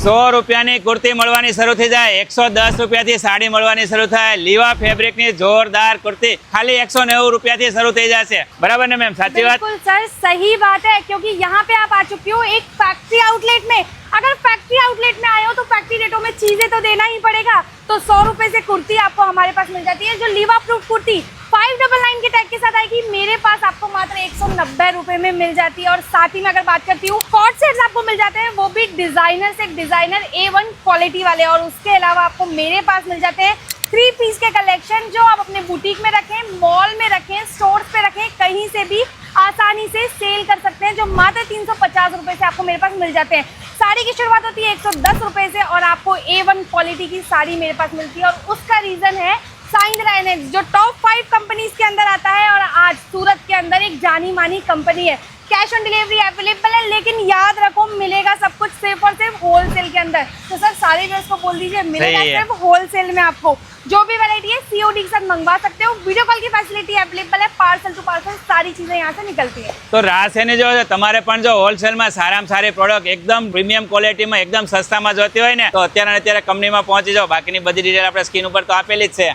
100 રૂપિયાની કુર્તી મળવાની શરૂ થઈ જાય, 110 રૂપિયાથી સાડી મળવાની શરૂ થાય। લીવા ફેબ્રિકની જોરદાર કુર્તી खाली 190 રૂપિયાથી શરૂ થઈ જશે। बराबर ना मैम, साची बात? बिल्कुल सर, सही बात है, क्योंकि यहाँ पे आप आ चुके हो एक फैक्ट्री आउटलेट में। अगर फैक्ट्री आउटलेट में आए हो तो फैक्ट्री रेटों में चीजें तो देना ही पड़ेगा। तो 100 रुपए से कुर्ती आपको हमारे पास मिल जाती है, जो लीवा प्रूफ कुर्ती 599 के टैग के साथ आएगी। मेरे पास आपको मात्र 190 रुपए में मिल जाती है। और साथ ही में अगर बात करती हूँ, कॉर्ड सेट्स आपको मिल जाते हैं, वो भी डिजाइनर से डिजाइनर A1 क्वालिटी वाले। और उसके अलावा आपको मेरे पास मिल जाते हैं 3 पीस के कलेक्शन, जो आप अपने बुटीक में रखें, मॉल में रखें, स्टोर्स पे रखें, कहीं से भी आसानी से सेल कर सकते हैं, जो मात्र 350 रुपए से आपको मेरे पास मिल जाते हैं। साड़ी की शुरुआत होती है 110 रुपए से और आपको A1 क्वालिटी की साड़ी मेरे पास मिलती है। और उसका रीजन है साइंद्रा एनएक्स, जो टॉप 5 कंपनीज के अंदर आता है और आज सूरत के अंदर एक जानी मानी कंपनी है। कैश ऑन डिलीवरी अवेलेबल है, लेकिन याद रखो मिलेगा सब कुछ सिर्फ और सिर्फ होलसेल के अंदर। तो सर सारे ड्रेस को बोल दीजिए, मिलेगा सिर्फ होलसेल में। आपको जो भी वैरायटी है COD के साथ मंगवा सकते हो। वीडियो कॉल की फैसिलिटी अवेलेबल है, पार्सल टू पार्सल सारी चीजें यहाँ से निकलती है। तो रास है जो तमारे पण जो होलसेल में सारा सारी प्रोडक्ट एकदम प्रीमियम क्वॉलिटी में एकदम सस्ता में जोती होय ने तो अत्यारे कंपनी में पहुंची जाओ। बाकी बधी डिटेल अपने स्क्रीन पर तो आपेली ज छे।